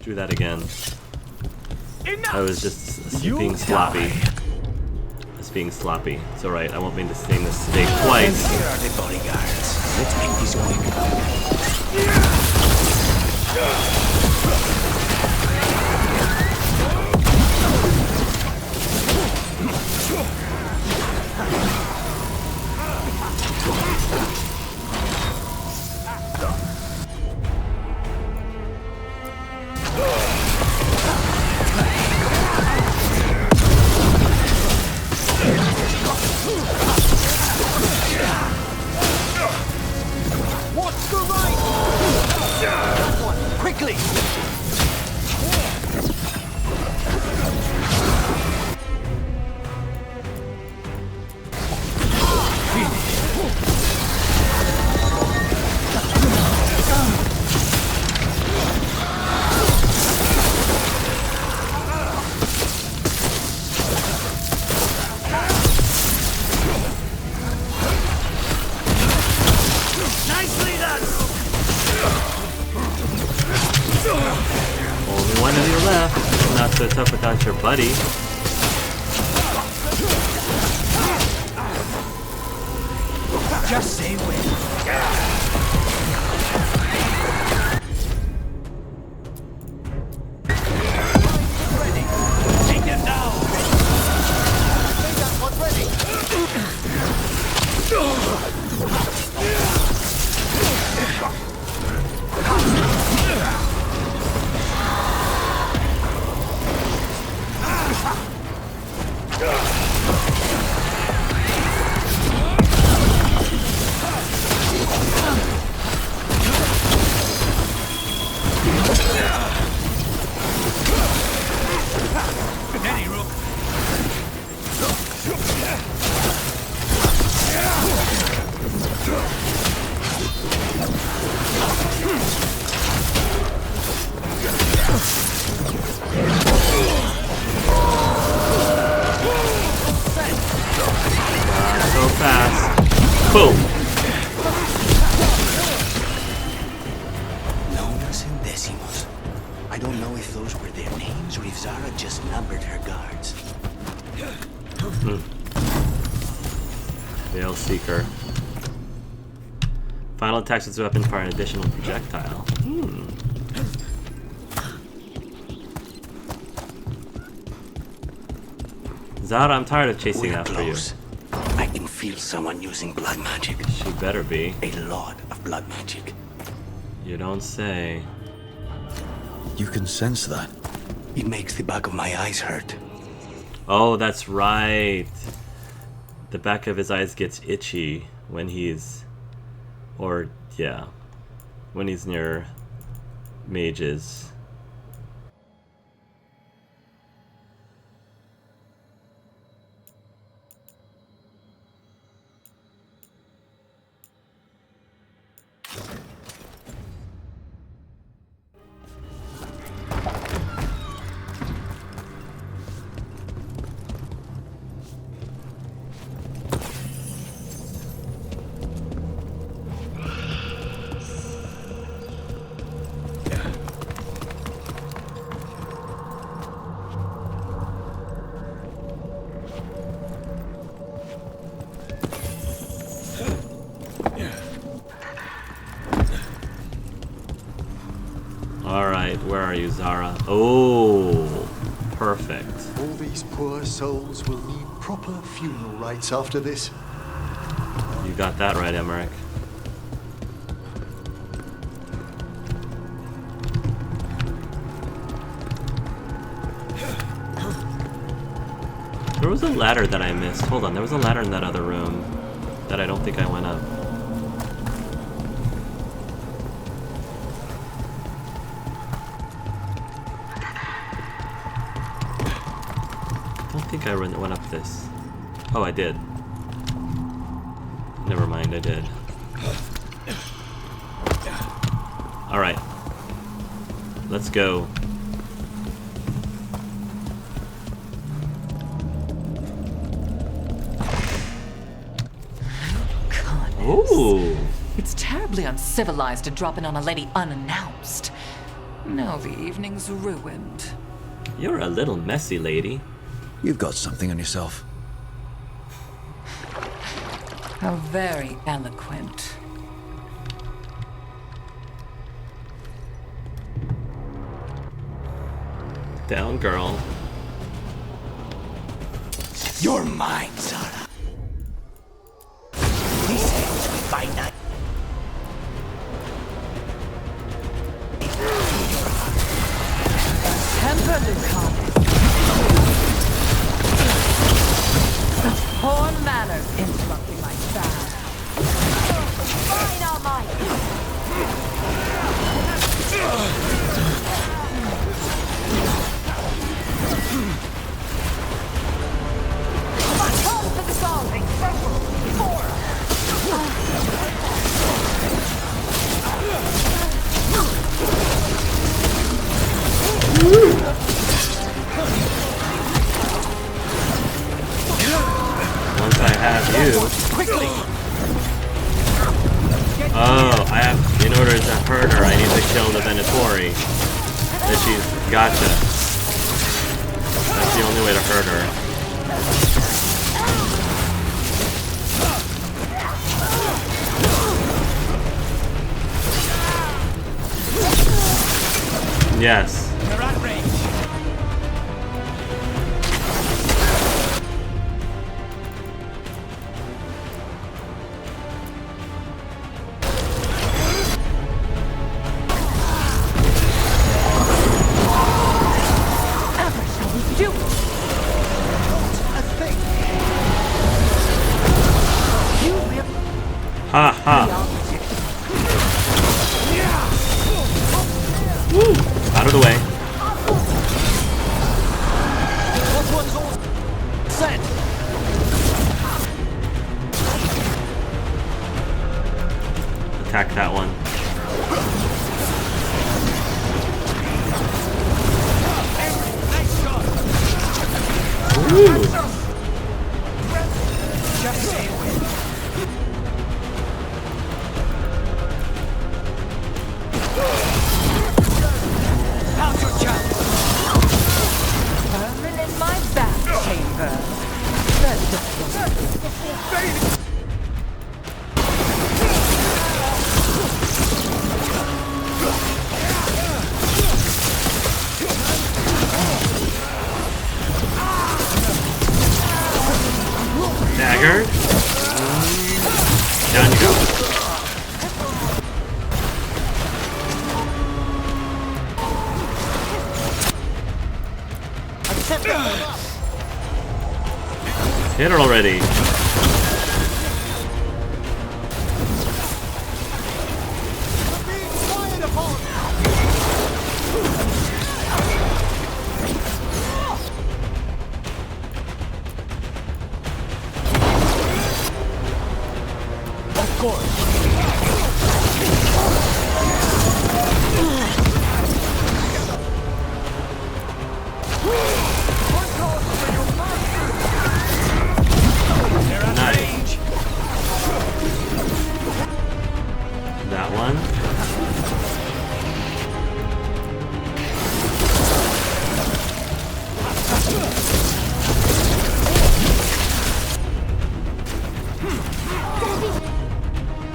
Do that again. I was just being sloppy. Just being sloppy. It's alright, I won't mean to sing this steak twice. Here are the bodyguards. Let's make this quick. What's the right? That one, quickly! Nicely done! Only one of you left. Not so tough without your buddy. Just say when. Ready. Take them down! Say that one ready. Steady, Rook. So fast. Boom! Nonas and Decimos. I don't know if those were their names or if Zara just numbered her guards. Veil Seeker. Final attacks with this weapon fire an additional projectile. Zara, I'm tired of chasing We're after close. I can feel someone using blood magic. you. She better be. A lot of blood magic. You don't say. You can sense that. It makes the back of my eyes hurt. Oh, that's right. The back of his eyes gets itchy when he's... Or, yeah. When he's near mages. Alright, where are you, Zara? Oh, perfect. All these poor souls will need proper funeral rites after this. You got that right, Emmerich. There was a ladder that I missed. Hold on, there was a ladder in that other room that I don't think I went up. I don't think I went up this. Oh, I did. Never mind, I did. Alright. Let's go. Goodness. Ooh! It's terribly uncivilized to drop in on a lady unannounced. Now the evening's ruined. You're a little messy, lady. You've got something on yourself. How very eloquent. Down, girl. You're mine, Zara. These hands will find night. Temper, Lucas. Such poor manners interrupting my fast. Mine are mine. Call for the solving. Once I have you. Quickly! Oh, I have. In order to hurt her, I need to kill the Venatori. That she's gotcha. That's the only way to hurt her. Yes. You're at range. Ha ha. Woo! Out of the way. Set. Attack that one. Nice shot. Woo! Just stay away. Now's your chance. Vermin in my bath chamber. That's difficult. Dagger. Down you go. Hit her already. Of course. Nice. That one.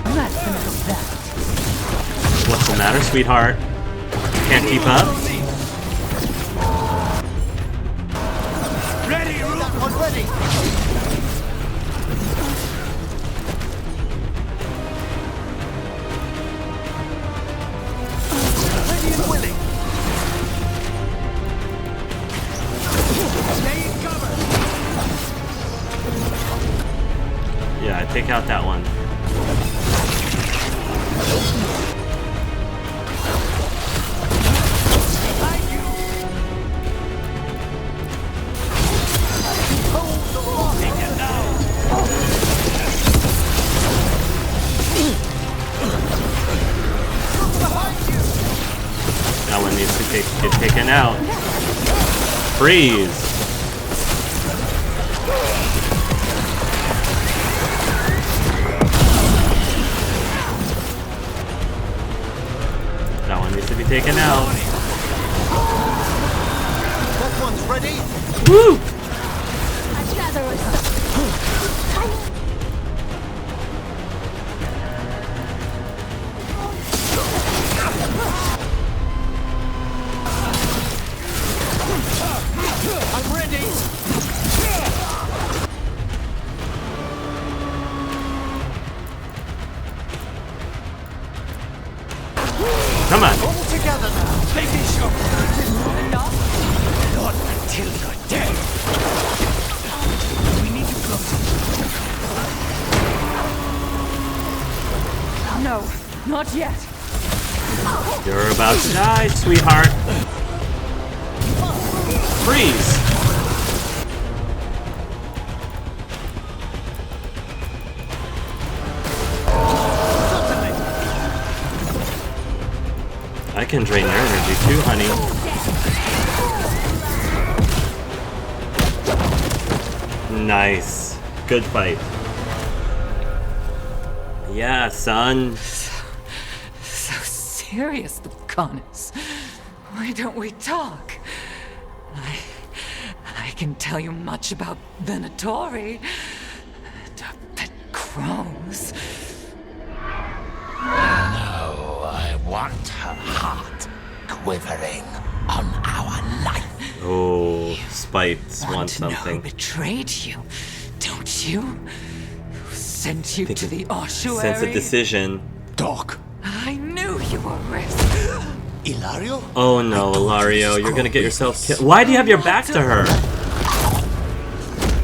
That's enough of that. What's the matter, sweetheart? Can't keep up? Ready, Rook. Ready. Ready and willing. Stay in cover. Yeah, I take out that one. Behind you. Hold the rock. Take it down. Look behind you. That one needs to get taken out. Freeze. That one needs to be taken out. Ready? Woo! I'm ready. Come on. All together now. Take these shots. Not until you're dead. We need to close it. No, not yet. You're about to die, sweetheart. Freeze. I can drain your energy too, honey. Nice. Good fight. Yeah, son. So serious, Lucanus. Why don't we talk? I can tell you much about Venatori. Pet crows. No, I want her heart quivering on our life. Oh, Spites Want wants to know who something. betrayed you, don't you? Who sent you to the ossuary? Sense a decision. Doc. I knew you were risk. Ilario? Oh no, Ilario, you're gonna get yourself killed. Why do you have your back to her?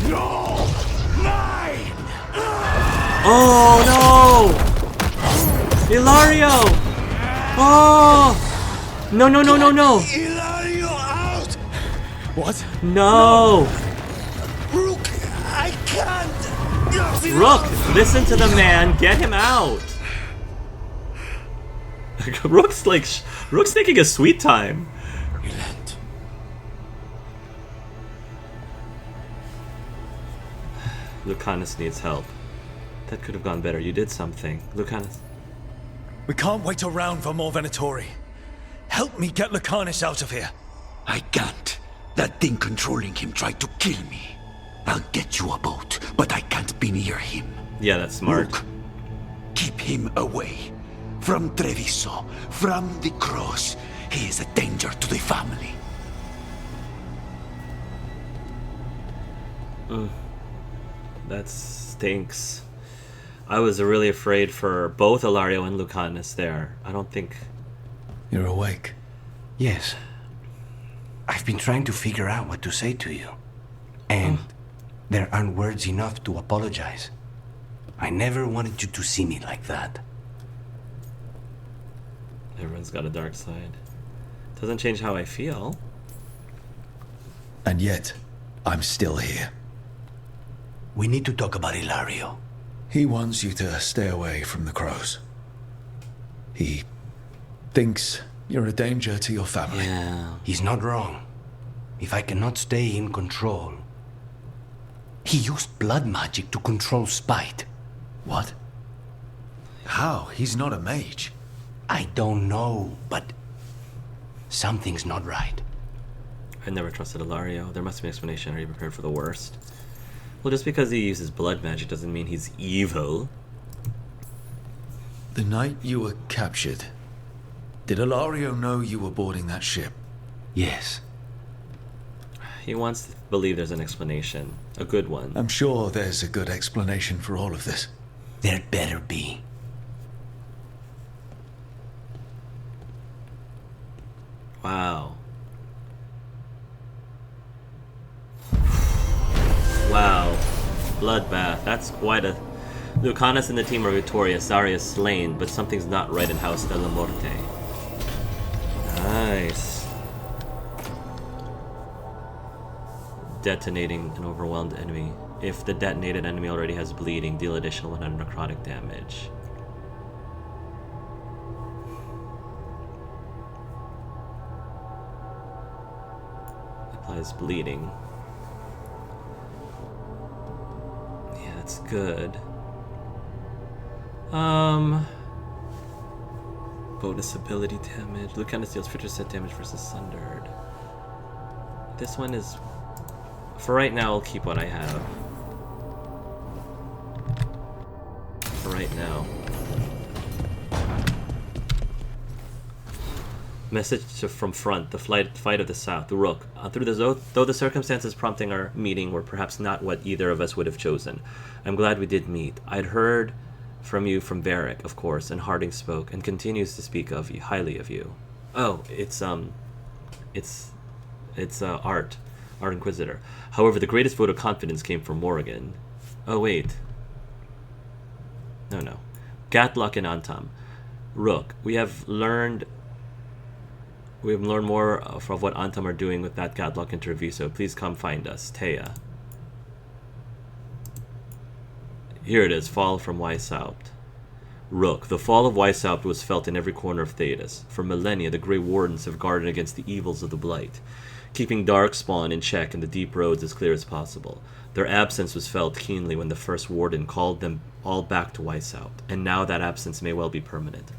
No! Mine! Oh no! Ilario! Oh! No, no, no, no, no! Ilario out! What? No! Rook, I can't! Rook, listen to the man. Get him out. Rook's taking a sweet time. Relent. Lucanus needs help. That could have gone better. You did something. Lucanus. We can't wait around for more Venatori. Help me get Lucanus out of here. I can't. That thing controlling him tried to kill me. I'll get you a boat, but I can't be near him. Yeah, that's smart. Rook, keep him away. From Treviso, from the cross. He is a danger to the family. That stinks. I was really afraid for both Ilario and Lucanus there. I don't think... You're awake. Yes. I've been trying to figure out what to say to you. And there aren't words enough to apologize. I never wanted you to see me like that. Everyone's got a dark side. Doesn't change how I feel. And yet, I'm still here. We need to talk about Ilario. He wants you to stay away from the crows. He thinks you're a danger to your family. Yeah. He's not wrong. If I cannot stay in control... He used blood magic to control Spite. What? How? He's not a mage. I don't know, but... something's not right. I never trusted Ilario. There must be an explanation. Are you prepared for the worst? Well, just because he uses blood magic doesn't mean he's evil. The night you were captured, did Ilario know you were boarding that ship? Yes. He wants to believe there's an explanation. A good one. I'm sure there's a good explanation for all of this. There better be. Wow. Wow. Bloodbath. That's quite a... Lucanus and the team are victorious. Zara is slain, but something's not right in House de la Morte. Nice. Detonating an overwhelmed enemy. If the detonated enemy already has bleeding, deal additional 100 necrotic damage. Applies bleeding. Yeah, that's good. Bonus ability damage. Lucanus deals 50% damage versus Sundered. This one is... For right now, I'll keep what I have. For right now. Message from front, the fight of the South, the Rook. Though the circumstances prompting our meeting were perhaps not what either of us would have chosen, I'm glad we did meet. I'd heard from you from Varric, of course, and Harding spoke and continues to speak of you, highly of you. Oh, it's Art Inquisitor. However, the greatest vote of confidence came from Morrigan. Oh wait. No. Gatlock and Antam. Rook, we have learned more of what Antam are doing with that Gatlock interview, so please come find us. Taya. Here it is, Fall from Weishaupt. Rook, the fall of Weishaupt was felt in every corner of Thedas. For millennia, the Grey Wardens have guarded against the evils of the Blight, keeping Darkspawn in check and the deep roads as clear as possible. Their absence was felt keenly when the first Warden called them all back to Weishaupt, and now that absence may well be permanent.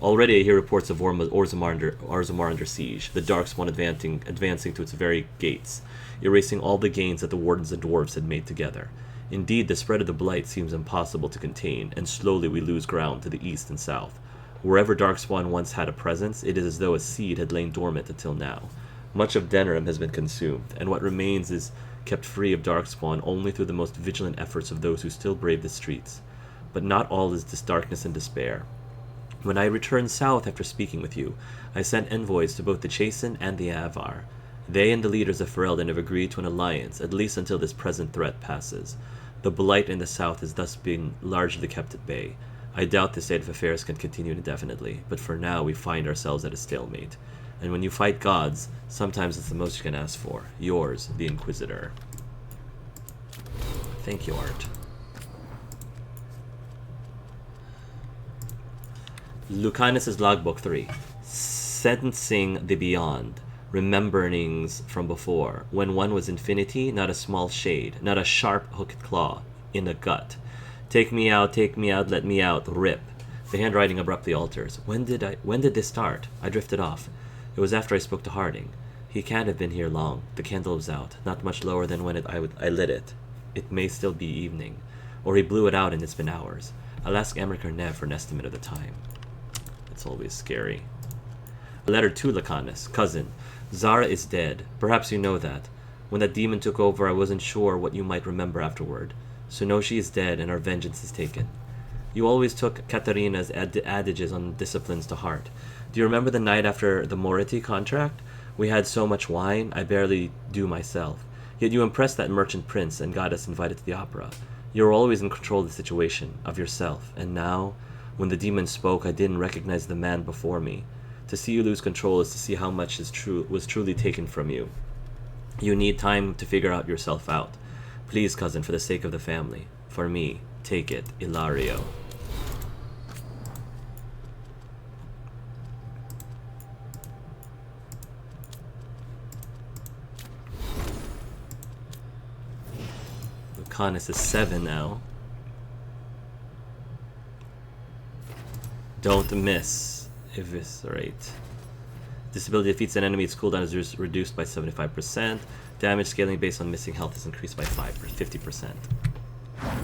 Already I hear reports of Orzammar under siege, the Darkspawn advancing to its very gates, erasing all the gains that the Wardens and Dwarves had made together. Indeed, the spread of the Blight seems impossible to contain, and slowly we lose ground to the east and south. Wherever Darkspawn once had a presence, it is as though a seed had lain dormant until now. Much of Denerim has been consumed, and what remains is kept free of Darkspawn only through the most vigilant efforts of those who still brave the streets. But not all is this darkness and despair. When I returned south after speaking with you, I sent envoys to both the Chasen and the Avar. They and the leaders of Ferelden have agreed to an alliance, at least until this present threat passes. The Blight in the south is thus being largely kept at bay. I doubt this state of affairs can continue indefinitely, but for now we find ourselves at a stalemate. And when you fight gods, sometimes it's the most you can ask for. Yours, the Inquisitor. Thank you, Art. Lucanus' Logbook 3. Sensing the beyond. Rememberings from before, when one was infinity, not a small shade, not a sharp hooked claw, in the gut. Take me out, let me out, rip. The handwriting abruptly alters. When did this start? I drifted off. It was after I spoke to Harding. He can't have been here long. The candle was out, not much lower than when I lit it. It may still be evening. Or he blew it out and it's been hours. I'll ask Emmerich or Nev for an estimate of the time. It's always scary. A letter to Lucanus, cousin. Zara is dead. Perhaps you know that. When that demon took over, I wasn't sure what you might remember afterward. So know she is dead and our vengeance is taken. You always took Katarina's adages on disciplines to heart. Do you remember the night after the Moretti contract? We had so much wine, I barely do myself. Yet you impressed that merchant prince and got us invited to the opera. You were always in control of the situation, of yourself. And now, when the demon spoke, I didn't recognize the man before me. To see you lose control is to see how much was truly taken from you. You need time to figure yourself out. Please, cousin, for the sake of the family. For me, take it, Ilario. Lucanus is 7 now. Don't miss. Eviscerate. Disability defeats an enemy, its cooldown is reduced by 75%. Damage scaling based on missing health is increased by 50%.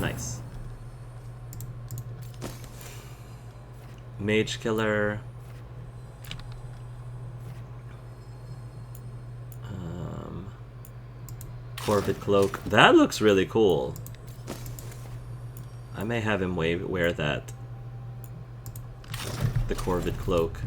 Nice. Mage Killer. Corvid Cloak. That looks really cool. I may have him wear that. The Corvid Cloak.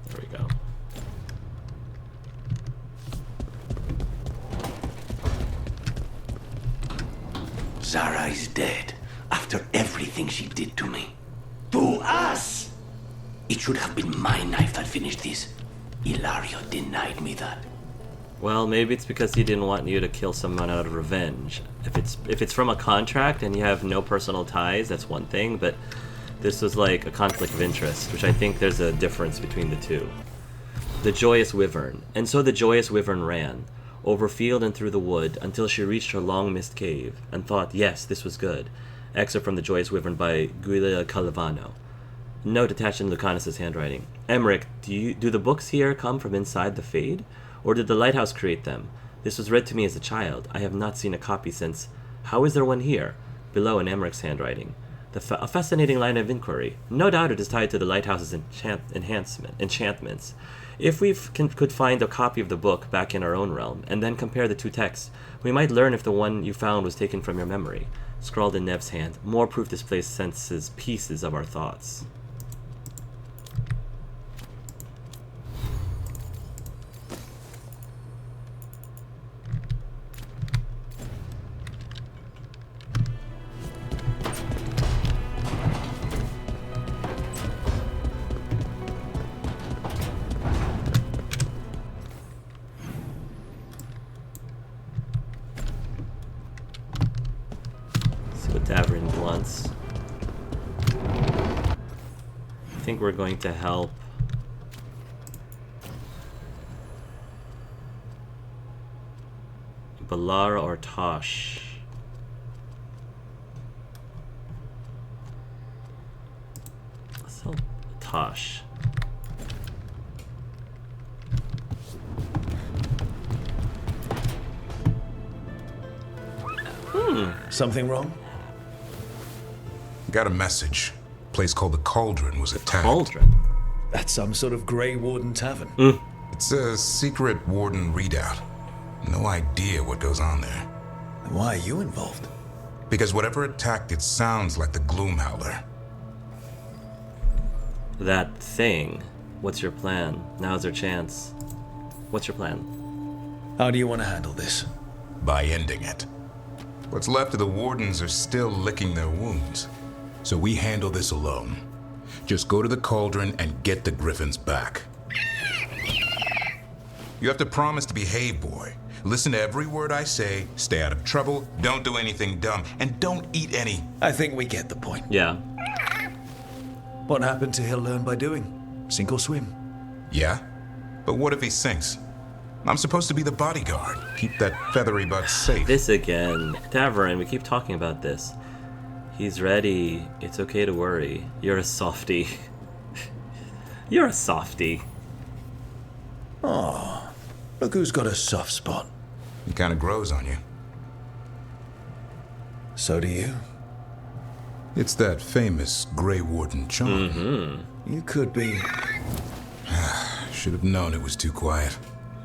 There we go. Zara is dead after everything she did to me. To us! It should have been my knife that finished this. Ilario denied me that. Well, maybe it's because he didn't want you to kill someone out of revenge. If it's from a contract and you have no personal ties, that's one thing, but this was like a conflict of interest, which I think there's a difference between the two. The Joyous Wyvern. And so the Joyous Wyvern ran. over field and through the wood, until she reached her long-missed cave, and thought, yes, this was good. Excerpt from The Joyous Wyvern by Ghilan'nain. Note attached in Lucanus' handwriting. Emmerich, do the books here come from inside the Fade? Or did the lighthouse create them? This was read to me as a child. I have not seen a copy since. How is there one here? Below in Emmerich's handwriting. A fascinating line of inquiry. No doubt it is tied to the lighthouse's enchantments. If we could find a copy of the book back in our own realm, and then compare the two texts, we might learn if the one you found was taken from your memory. Scrawled in Nev's hand. More proof this place senses pieces of our thoughts. I think we're going to help Balara or Tosh. Let's help Tosh. Something wrong? Got a message. Place called the Cauldron was attacked. Cauldron? That's some sort of Grey Warden tavern. It's a secret Warden readout. No idea what goes on there. Why are you involved? Because whatever attacked it sounds like the Gloom Howler. That thing. What's your plan? Now's our chance. What's your plan? How do you want to handle this? By ending it. What's left of the Wardens are still licking their wounds. So we handle this alone. Just go to the Cauldron and get the Griffins back. You have to promise to behave, boy. Listen to every word I say, stay out of trouble, don't do anything dumb, and don't eat any. I think we get the point. Yeah. What happened to he'll learn by doing? Sink or swim? Yeah? But what if he sinks? I'm supposed to be the bodyguard. Keep that feathery butt safe. This again. Tavern, we keep talking about this. He's ready. It's okay to worry. You're a softie. You're a softie. Oh, look who's got a soft spot. It kind of grows on you. So do you. It's that famous Grey Warden charm. You could be. Should have known it was too quiet.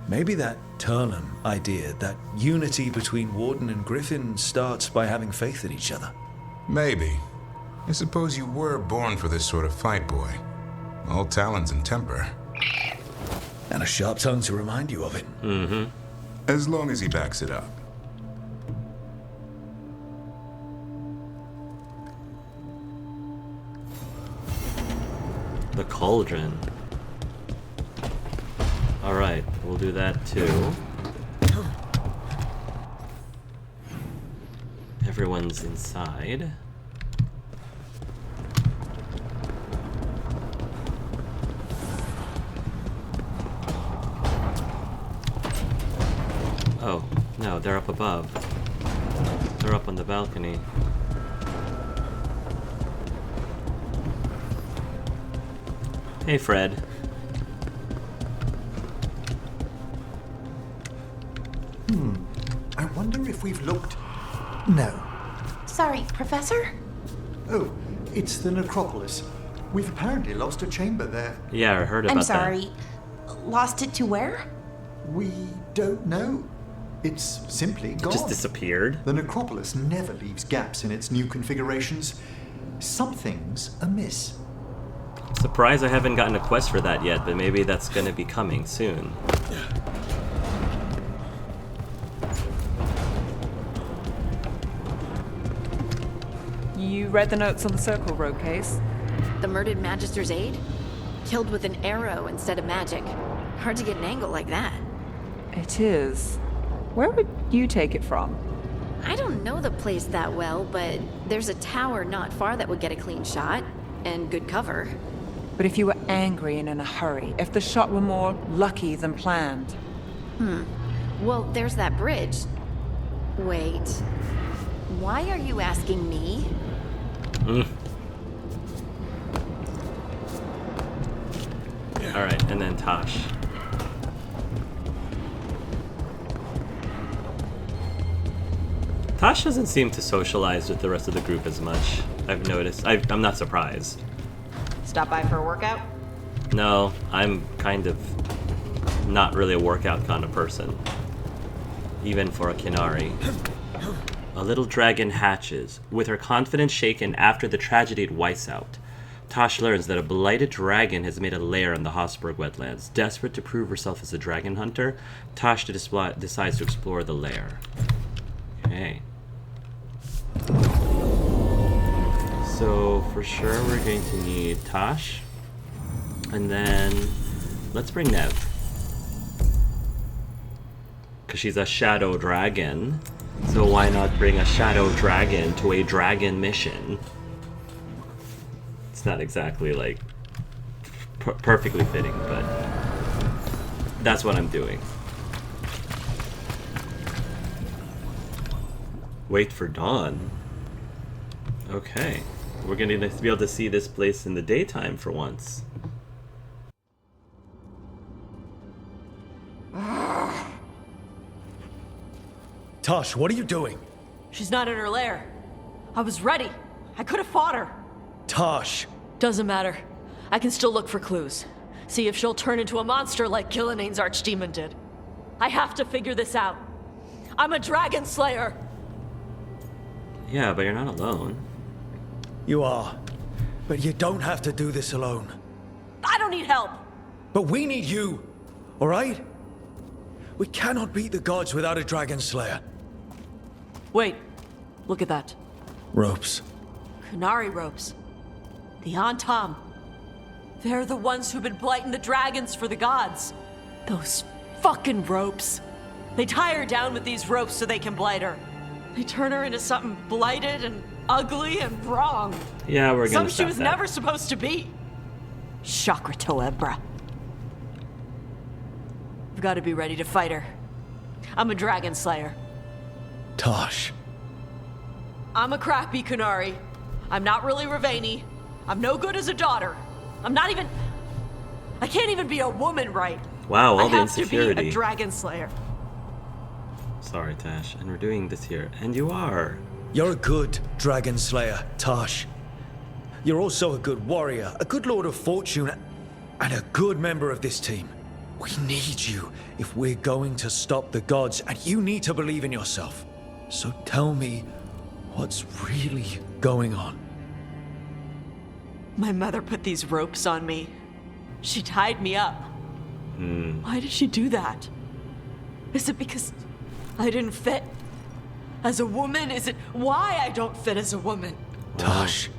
Maybe that Turnham idea, that unity between Warden and Griffin, starts by having faith in each other. Maybe. I suppose you were born for this sort of fight, boy. All talons and temper. And a sharp tongue to remind you of it. As long as he backs it up. The Cauldron. Alright, we'll do that too. Everyone's inside. Oh, no, they're up above. They're up on the balcony. Hey, Fred. I wonder if we've looked... No. Sorry, Professor? Oh, it's the necropolis. We've apparently lost a chamber there. Yeah, I heard about that. I'm sorry. Lost it to where? We don't know. It's simply gone. Just disappeared. The necropolis never leaves gaps in its new configurations. Something's amiss. Surprised I haven't gotten a quest for that yet, but maybe that's gonna be coming soon. You read the notes on the Circle Road case? The murdered Magister's aide? Killed with an arrow instead of magic. Hard to get an angle like that. It is. Where would you take it from? I don't know the place that well, but there's a tower not far that would get a clean shot. And good cover. But if you were angry and in a hurry, if the shot were more lucky than planned? Well, there's that bridge. Wait. Why are you asking me? Alright, and then Tosh. Tosh doesn't seem to socialize with the rest of the group as much, I've noticed. I'm not surprised. Stop by for a workout? No, I'm kind of not really a workout kind of person. Even for a Qunari. A little dragon hatches, with her confidence shaken after the tragedy at Weissout. Tosh learns that a blighted dragon has made a lair in the Hosberg wetlands. Desperate to prove herself as a dragon hunter, Tosh decides to explore the lair. Okay. So, for sure, we're going to need Tosh. And then, let's bring Nev. Because she's a shadow dragon. So why not bring a shadow dragon to a dragon mission? It's not exactly, like, perfectly fitting, but that's what I'm doing. Wait for dawn. Okay. We're going to be able to see this place in the daytime for once. Tosh, what are you doing? She's not in her lair. I was ready. I could have fought her. Tosh! Doesn't matter. I can still look for clues. See if she'll turn into a monster like Ghilan'nain's archdemon did. I have to figure this out. I'm a dragon slayer. Yeah, but you're not alone. You are. But you don't have to do this alone. I don't need help. But we need you, alright? We cannot beat the gods without a dragon slayer. Wait. Look at that. Ropes. Qunari ropes. The Antam. They're the ones who've been blighting the dragons for the gods. Those fucking ropes. They tie her down with these ropes so they can blight her. They turn her into something blighted and ugly and wrong. Yeah, we're gonna Some she was never supposed to be. Chakra Toebra. I've got to be ready to fight her. I'm a dragon slayer. Tosh. I'm a crappy Qunari. I'm not really Ravani. I'm no good as a daughter. I'm not even... I can't even be a woman right. Wow, all the I have insecurity. to be a dragon slayer. Sorry, Tash, and we're doing this here. And you are. You're a good dragon slayer, Tosh. You're also a good warrior, a good lord of fortune, and a good member of this team. We need you if we're going to stop the gods, and you need to believe in yourself. So tell me, what's really going on? My mother put these ropes on me. She tied me up. Why did she do that? Is it because I didn't fit as a woman? Is it why I don't fit as a woman? Tosh.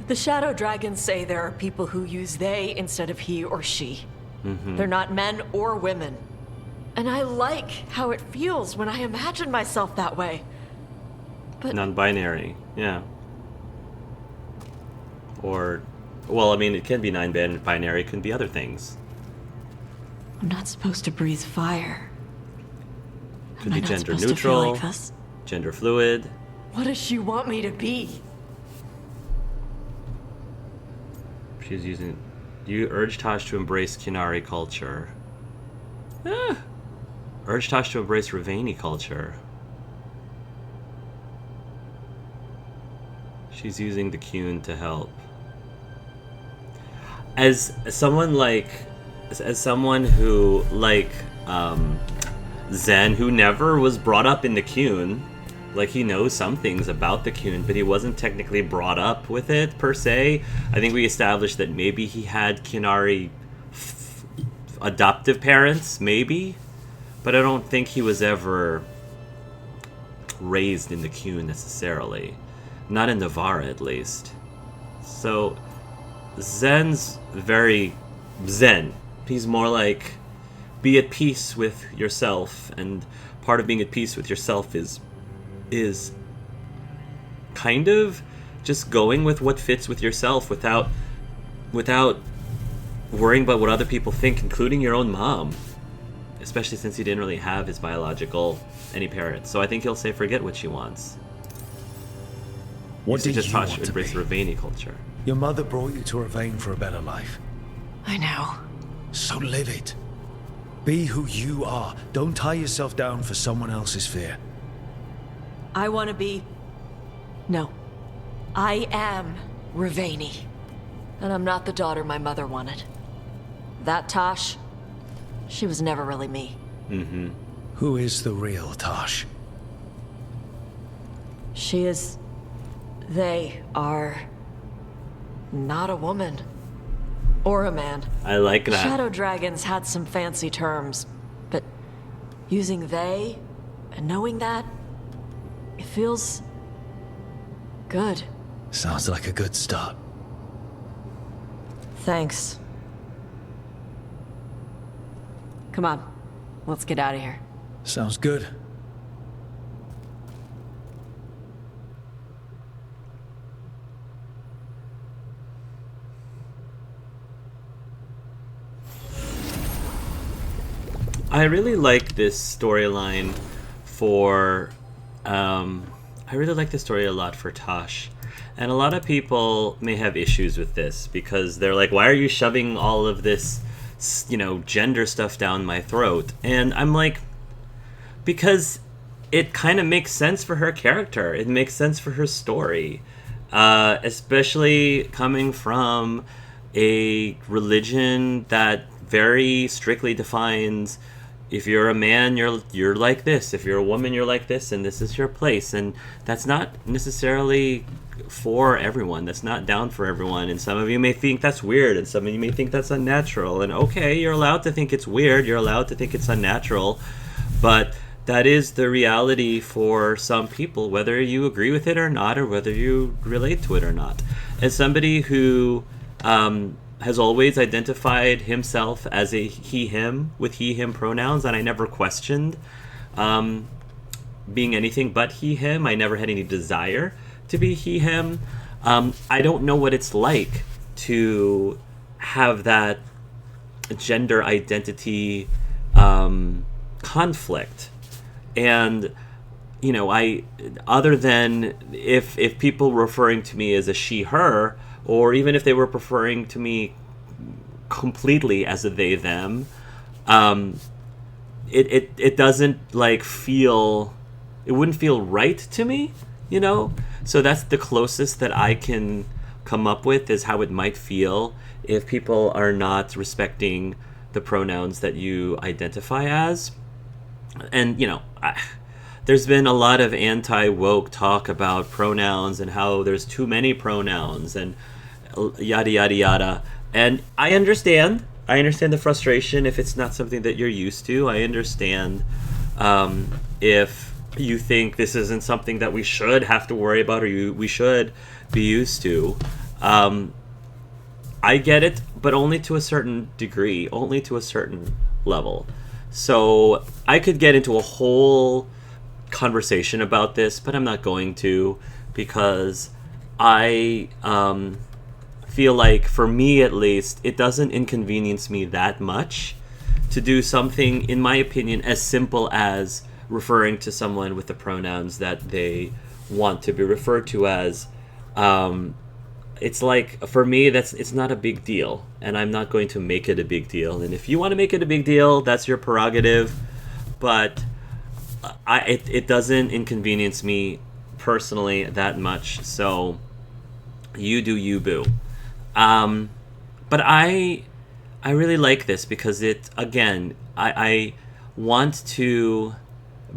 The Shadow Dragons say there are people who use they instead of he or she. They're not men or women. And I like how it feels when I imagine myself that way. But non-binary, yeah. Or, well, I mean, it can be non-binary, it can be other things. I'm not supposed to breathe fire. Could Am I be not gender supposed to feel neutral, like this? gender fluid. What does she want me to be? She's using... You urge Tosh to embrace Qunari culture. Urge Tosh to embrace Ravani culture. She's using the Qun to help. As someone like... As someone who, like, Zen, who never was brought up in the Qun, like, he knows some things about the Qun, but he wasn't technically brought up with it, per se. I think we established that maybe he had Qunari adoptive parents, maybe, but I don't think he was ever raised in the Qun necessarily. Not in Navarra, at least. So, Zen's very Zen. He's more like, be at peace with yourself, and part of being at peace with yourself is kind of just going with what fits with yourself without worrying about what other people think, including your own mom. especially since he didn't really have his biological any parents. So I think he'll say forget what she wants. What do you want to embrace be? Ravani culture. Your mother brought you to Ravane for a better life. I know. So live it. Be who you are. Don't tie yourself down for someone else's fear. I want to be... No. I am Ravani. And I'm not the daughter my mother wanted. That Tosh, she was never really me. Mm-hmm. Who is the real Tosh? She is... They are... not a woman. Or a man. I like that. Shadow dragons had some fancy terms, but using they and knowing that, it feels good. Sounds like a good start. Thanks. Come on, let's get out of here. Sounds good. I really like this storyline for, I really like this story a lot for Tosh. And a lot of people may have issues with this because they're like, why are you shoving all of this, gender stuff down my throat? And I'm like, because it kind of makes sense for her character. It makes sense for her story. Especially coming from a religion that very strictly defines, if you're a man, you're like this. If you're a woman, you're like this, and this is your place. And that's not necessarily for everyone. That's not down for everyone. And some of you may think that's weird, and some of you may think that's unnatural. And okay, you're allowed to think it's weird. You're allowed to think it's unnatural. But that is the reality for some people, whether you agree with it or not, or whether you relate to it or not. As somebody who has always identified himself as a he/him with he/him pronouns, and I never questioned being anything but he/him. I never had any desire to be he/him. I don't know what it's like to have that gender identity conflict. And I, other than if people were referring to me as a she/her, or even if they were referring to me completely as a they/them, it doesn't feel, it wouldn't feel right to me, So that's the closest that I can come up with, is how it might feel if people are not respecting the pronouns that you identify as. And there's been a lot of anti-woke talk about pronouns and how there's too many pronouns and yada yada yada. And I understand the frustration if it's not something that you're used to. I understand if you think this isn't something that we should have to worry about, or we should be used to. I get it, but only to a certain degree, only to a certain level. So I could get into a whole conversation about this, but I'm not going to, because I feel like, for me at least, it doesn't inconvenience me that much to do something, in my opinion, as simple as referring to someone with the pronouns that they want to be referred to as. It's like, for me, it's not a big deal, and I'm not going to make it a big deal. And if you want to make it a big deal, that's your prerogative, but it doesn't inconvenience me personally that much. So you do you, boo. But I really like this because it, again, I want to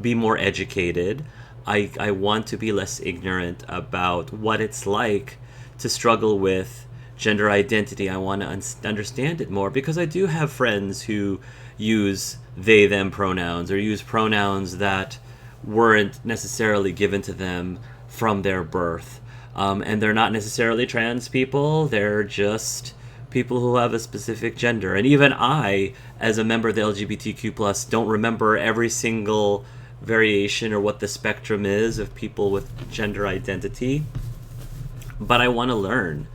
be more educated. I want to be less ignorant about what it's like to struggle with gender identity. I want to understand it more, because I do have friends who use they them pronouns, or use pronouns that weren't necessarily given to them from their birth. And they're not necessarily trans people, they're just people who have a specific gender. And even I, as a member of the LGBTQ+, don't remember every single variation or what the spectrum is of people with gender identity. But I want to learn.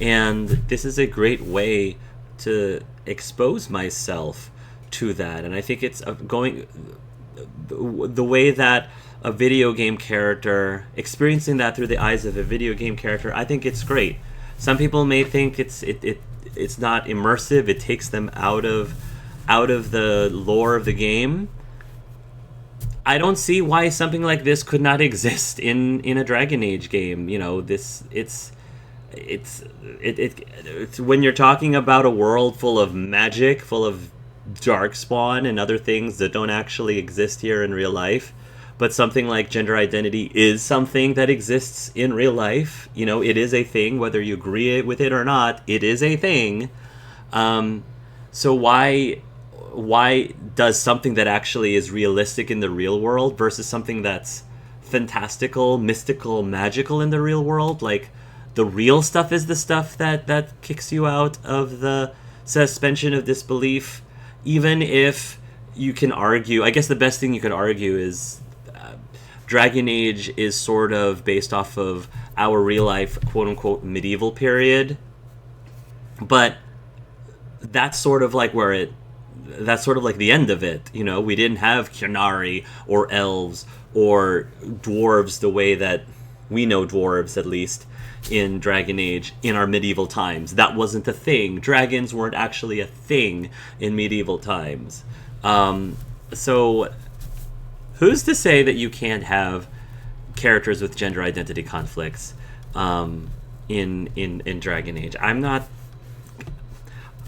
And this is a great way to expose myself to that, and I think it's going the way that a video game character experiencing that through the eyes of a video game character. I think it's great. Some people may think it's not immersive. It takes them out of the lore of the game. I don't see why something like this could not exist in a Dragon Age game. You know, it's when you're talking about a world full of magic, full of darkspawn and other things that don't actually exist here in real life, but something like gender identity is something that exists in real life. You know, it is a thing, whether you agree with it or not. It is a thing. So why does something that actually is realistic in the real world versus something that's fantastical, mystical, magical in the real world? Like, the real stuff is the stuff that kicks you out of the suspension of disbelief. Even if you can argue, I guess the best thing you could argue is Dragon Age is sort of based off of our real life, quote unquote, medieval period. But that's sort of like that's sort of like the end of it. You know, we didn't have Qunari or elves or dwarves the way that we know dwarves, at least in Dragon Age, in our medieval times. That wasn't a thing. Dragons weren't actually a thing in medieval times. So who's to say that you can't have characters with gender identity conflicts in Dragon Age?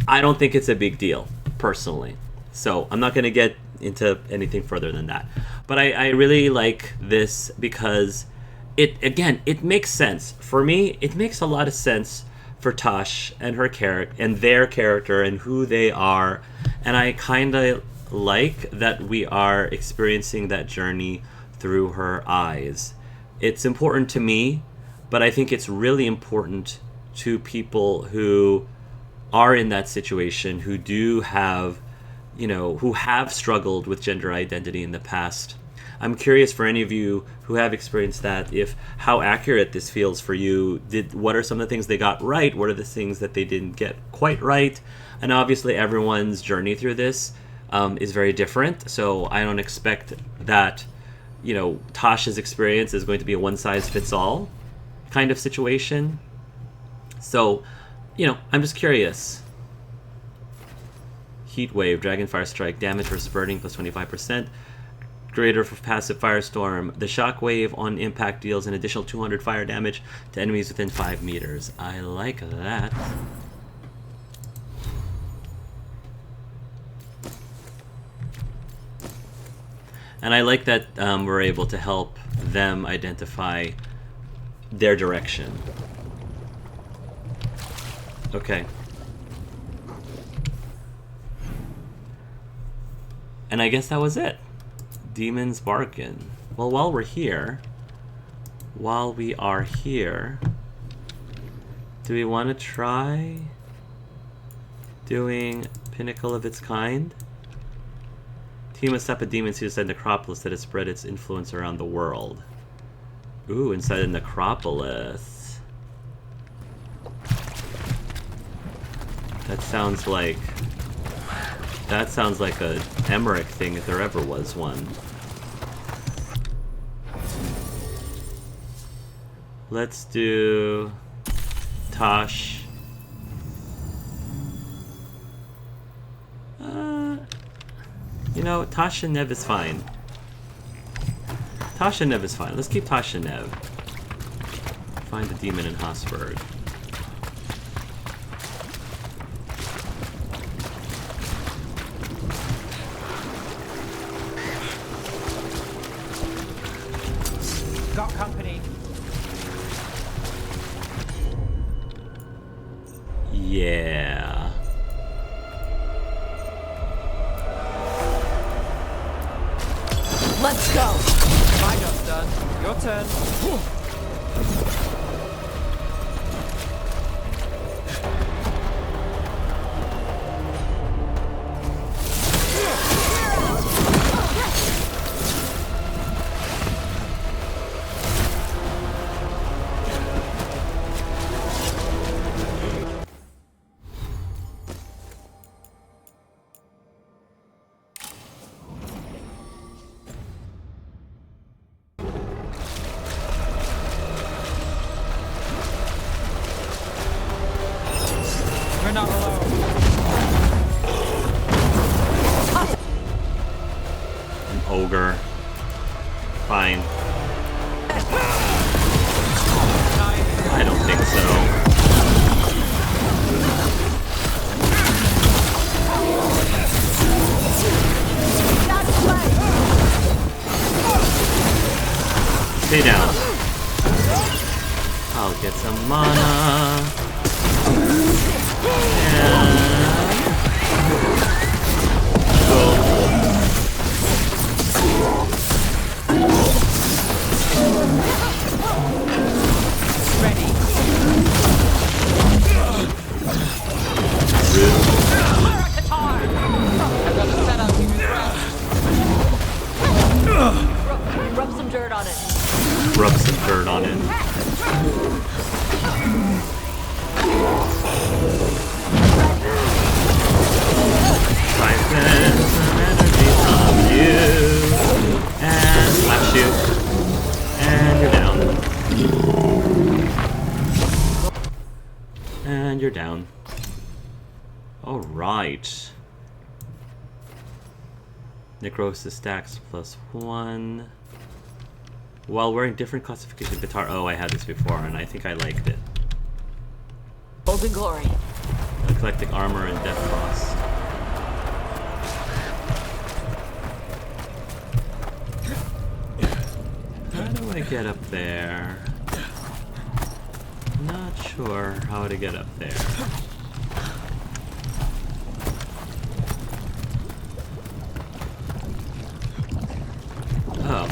I don't think it's a big deal, personally. So I'm not going to get into anything further than that. But I really like this because it makes sense. For me, it makes a lot of sense for Tosh and her character and their character and who they are. And I kind of like that we are experiencing that journey through her eyes. It's important to me, but I think it's really important to people who are in that situation, who do have, who have struggled with gender identity in the past. I'm curious for any of you who have experienced that, how accurate this feels for you. What are some of the things they got right? What are the things that they didn't get quite right? And obviously everyone's journey through this is very different. So I don't expect that, Tasha's experience is going to be a one-size-fits-all kind of situation. So, I'm just curious. Heat Wave, Dragonfire Strike, damage versus burning plus 25%. Greater for passive Firestorm. The Shockwave on impact deals an additional 200 fire damage to enemies within 5 meters. I like that. And I like that we're able to help them identify their direction. Okay. And I guess that was it. Demon's Bargain. Well, while we are here, do we want to try doing Pinnacle of its kind? Team of Steppe demons inside Necropolis that has spread its influence around the world. Ooh, inside the Necropolis. That sounds like a Emmerich thing if there ever was one. Let's do Tosh. Tosh and Nev is fine. Tosh and Nev is fine. Let's keep Tosh and Nev. Find the demon in Hosberg. Got company. Yeah. Let's go! My job's done. Your turn. Fine. I don't think so. Stay down. I'll get some mana. And go. Ready. Rub some dirt on it. Rub some dirt on it. Try and spend some energy on you. And slash you. And you're down. And you're down. Alright. Necrosis stacks +1. While wearing different classification guitar. Oh, I had this before and I think I liked it. Golden Glory. Eclectic armor and death frost. How do I get up there? Not sure how to get up there. Oh.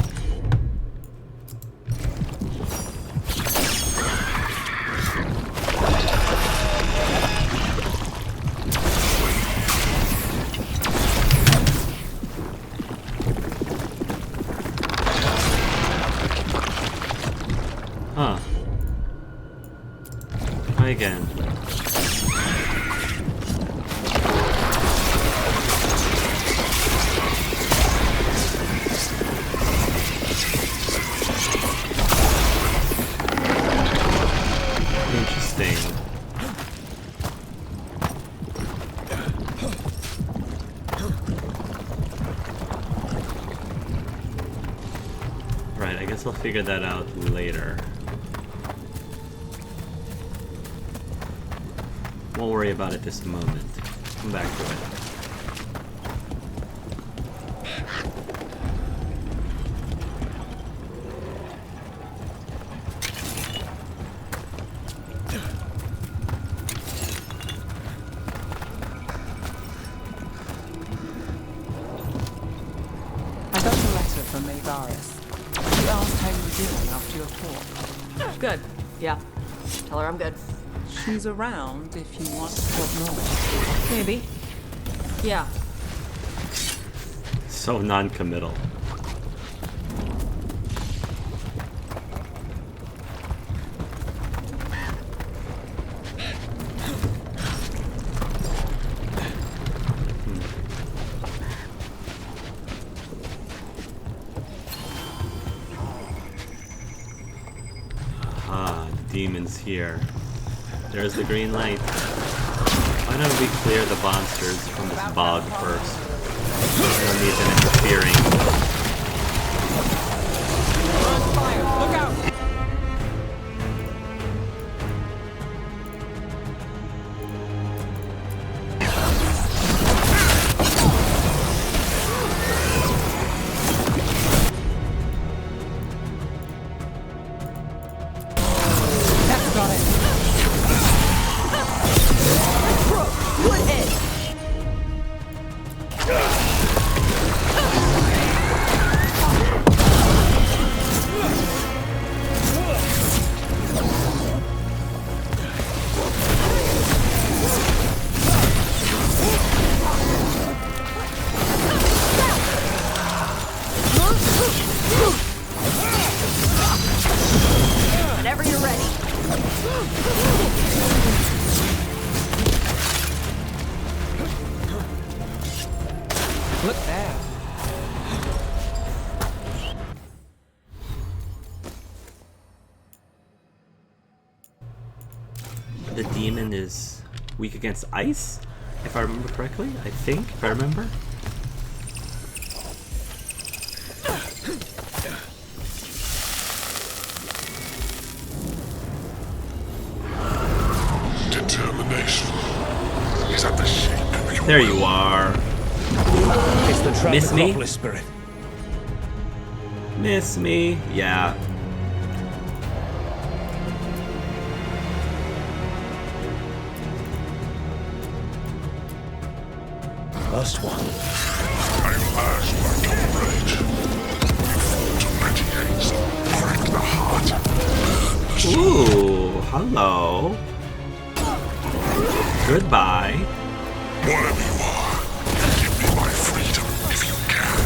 Huh. Try again. Interesting. Right, I guess I'll figure that out later. Won't worry about it this moment. Come back to it. I got a letter from Mayvaris. She asked how you were doing after your talk. Good. Yeah. Tell her I'm good. She's around if you want to talk more. Maybe. Yeah. So non-committal. Demons here. There's the green light. Why don't we clear the monsters from this bog first? No need them interfering. Fire! Look out! Whenever you're ready. Look there. The demon is weak against ice, if I remember correctly. I think, if I remember. There you are. It's the Miss me? Necropolis spirit. Miss me? Yeah. Last one. I last my comrade. To mediate, break the heart. Ooh, hello. Goodbye. Whatever you are, give me my freedom if you can.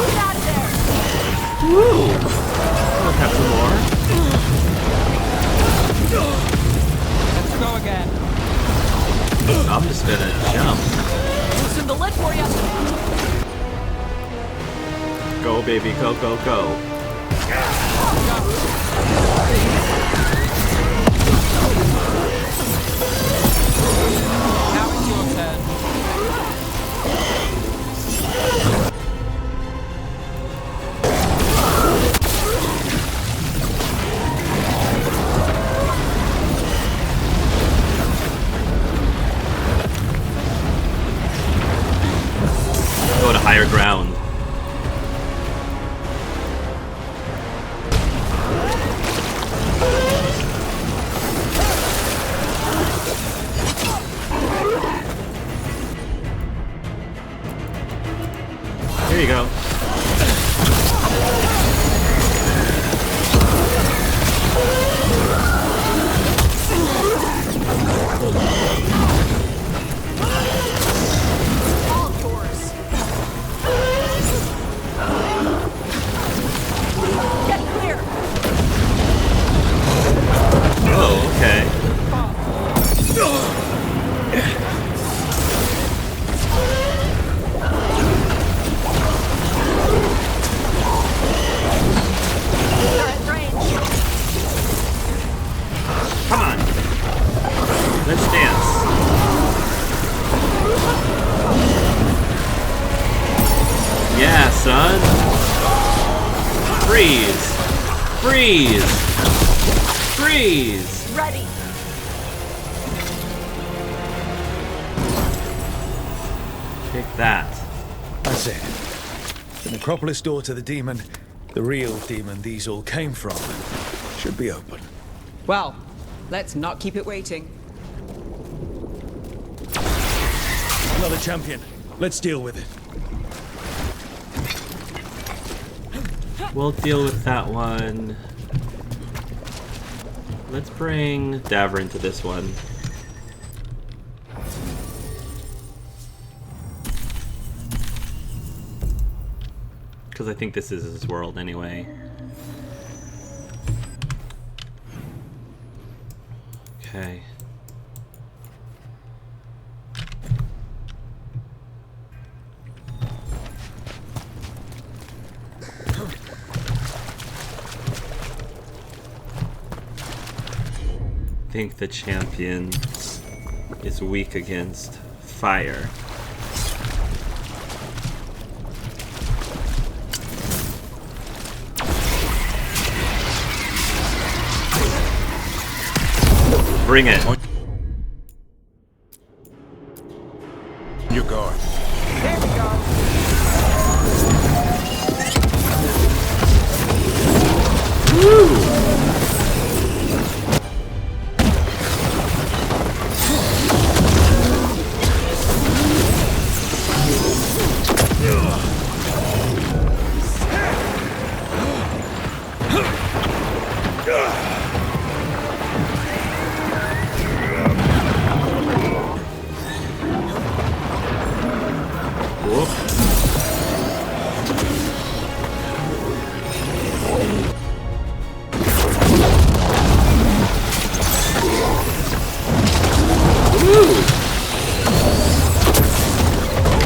Get out of there! Woo! Let's have some more. Let's go again. I'm just gonna jump. Loosen the lid for you. Go, baby, go, go, go. Now it's your turn. Go to higher ground. Here you go. All yours. Get clear. Oh, okay. You're at range. Come on. Let's dance. Yeah, son. Freeze. Freeze. Freeze. Ready. Take that. That's it. The Necropolis door to the demon, the real demon these all came from, should be open. Well, let's not keep it waiting. Another champion. Let's deal with it. We'll deal with that one. Let's bring Davra into this one. Because I think this is his world anyway. Okay. I think the champion is weak against fire. Bring it. Your guard. There we go. Woo!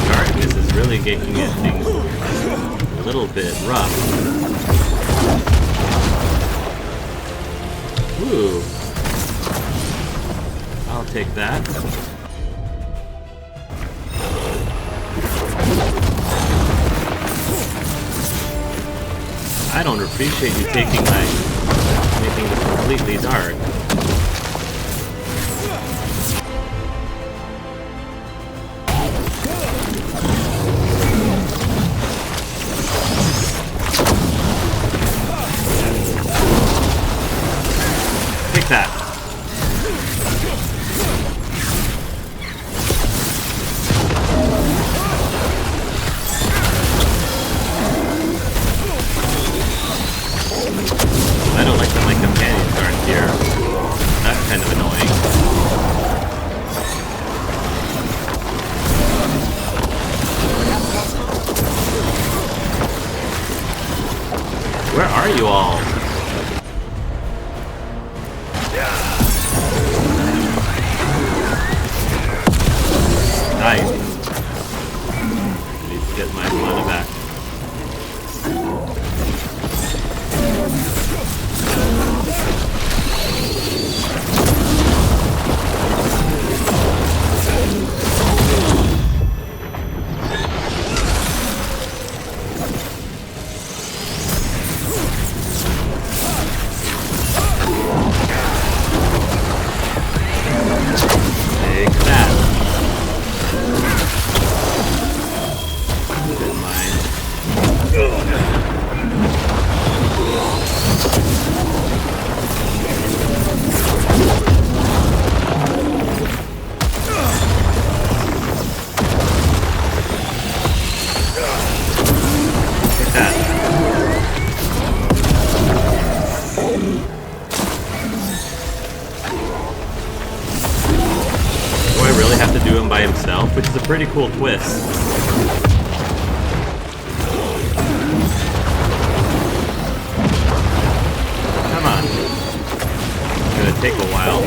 Darkness is really making things a little bit rough. Ooh. I'll take that. don't appreciate you making this completely dark. Take that. I don't like that my companions aren't here. That's kind of annoying. Where are you all? Nice. I need to get my mana back. Take that. Good mind. Take that. Do I really have to do him by himself? Which is a pretty cool twist. Come on. It's gonna take a while.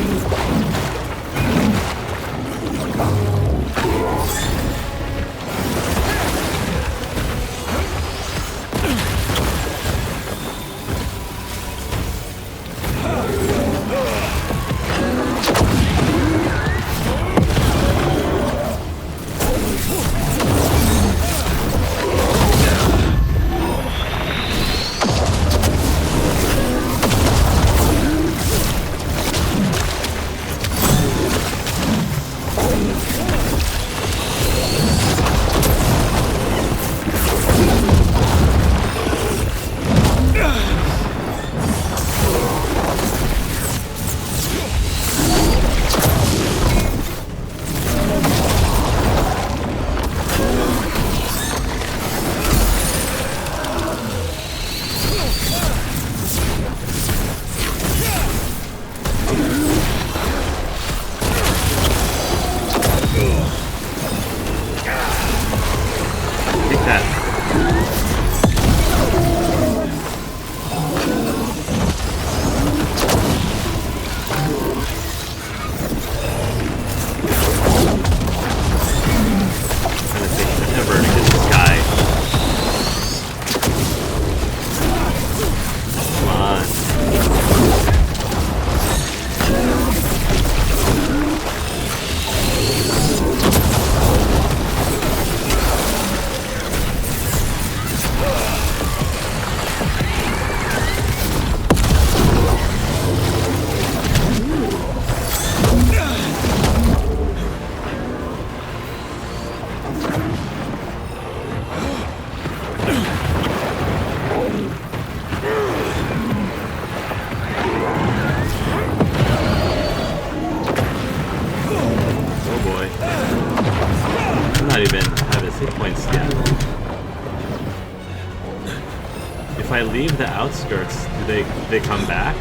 Take that. I'm gonna take forever to get this guy. Come on. Even have his hit points yet. If I leave the outskirts, do they come back?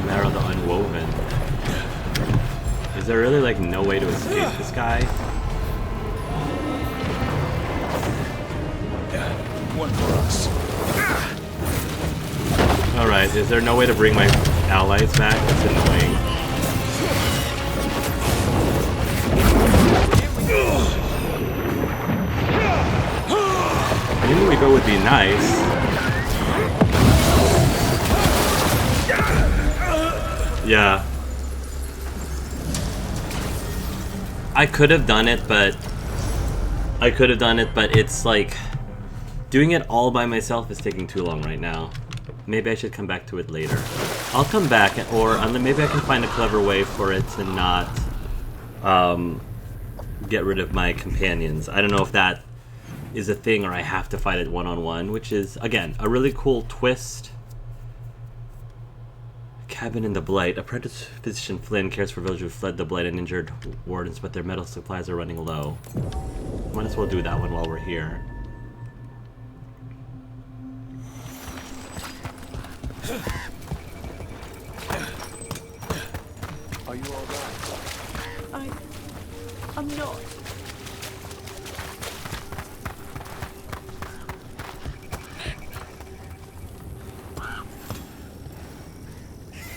Marrow the Unwoven. Is there really like no way to escape this guy? One for us. Alright, is there no way to bring my allies back? That's annoying. Maybe we go would be nice. Yeah. I could have done it, but it's like Doing it all by myself is taking too long right now. Maybe I should come back to it later. I'll come back, or maybe I can find a clever way for it to not get rid of my companions. I don't know if that is a thing or I have to fight it one-on-one, which is, again, a really cool twist. Cabin in the Blight. Apprentice physician Flynn cares for villagers who fled the Blight and injured wardens, but their medical supplies are running low. Might as well do that one while we're here. Are you alright? I'm not.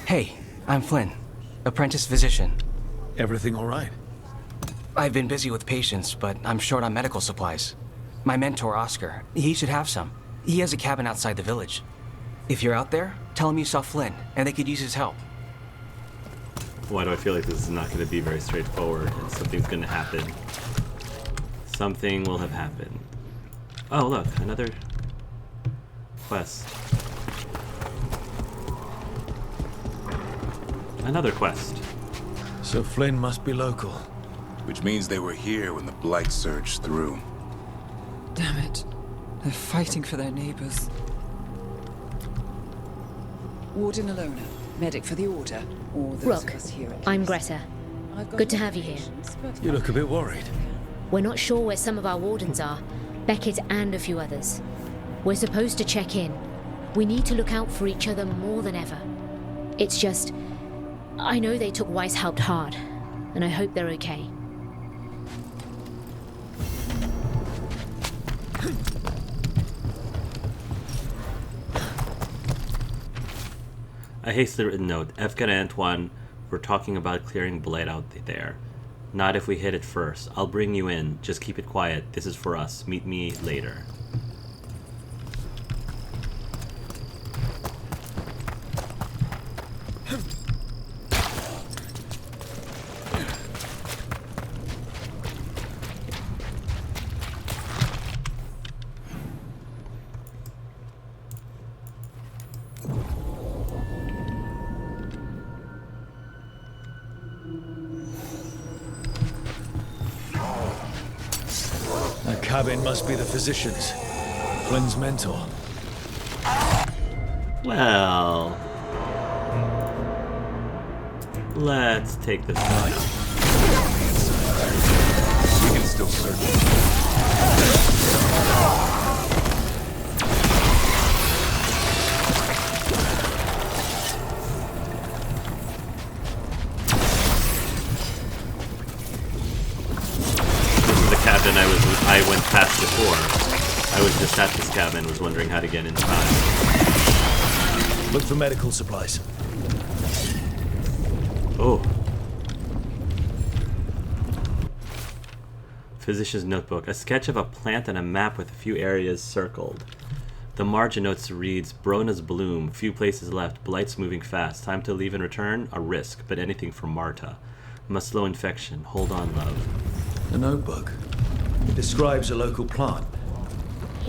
Hey, I'm Flynn, apprentice physician. Everything all right? I've been busy with patients, but I'm short on medical supplies. My mentor, Oscar, he should have some. He has a cabin outside the village. If you're out there, tell him you saw Flynn, and they could use his help. Why do I feel like this is not going to be very straightforward, and something's going to happen? Something will have happened. Oh, look, another quest. Another quest. So Flynn must be local. Which means they were here when the Blight surged through. Damn it. They're fighting for their neighbors. Warden Alona, medic for the Order, or those Rock, of us here at I'm least. Greta. I've got Good to have you here. You look a bit worried. We're not sure where some of our wardens are, Beckett and a few others. We're supposed to check in. We need to look out for each other more than ever. It's just, I know they took Weishaupt hard, and I hope they're okay. A hastily written note. Efka and Antoine were talking about clearing Blight out there. Not if we hit it first. I'll bring you in. Just keep it quiet. This is for us. Meet me later. That cabin must be the physician's. Flynn's mentor. Well, let's take this one out. We can still search. Cabin I went past before. I was just at this cabin, was wondering how to get inside. Look for medical supplies. Oh. Physician's notebook. A sketch of a plant and a map with a few areas circled. The margin notes reads, Brona's bloom, few places left, Blight's moving fast, time to leave and return, a risk, but anything for Marta. Must slow infection, hold on love. A notebook. It describes a local plant.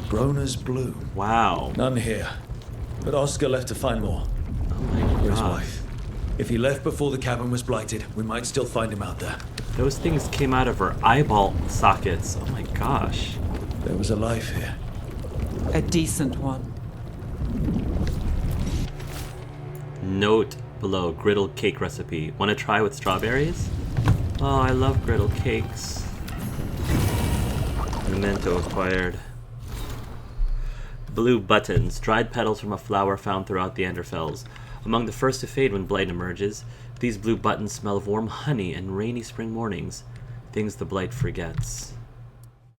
Brona's bloom. Wow. None here. But Oscar left to find more. Oh my For his god. wife. If he left before the cabin was blighted, we might still find him out there. Those things came out of her eyeball sockets. Oh my gosh. There was a life here. A decent one. Note below, griddle cake recipe. Want to try with strawberries? Oh, I love griddle cakes. Memento acquired. Blue buttons, dried petals from a flower found throughout the Anderfells. Among the first to fade when Blight emerges, these blue buttons smell of warm honey and rainy spring mornings. Things the Blight forgets.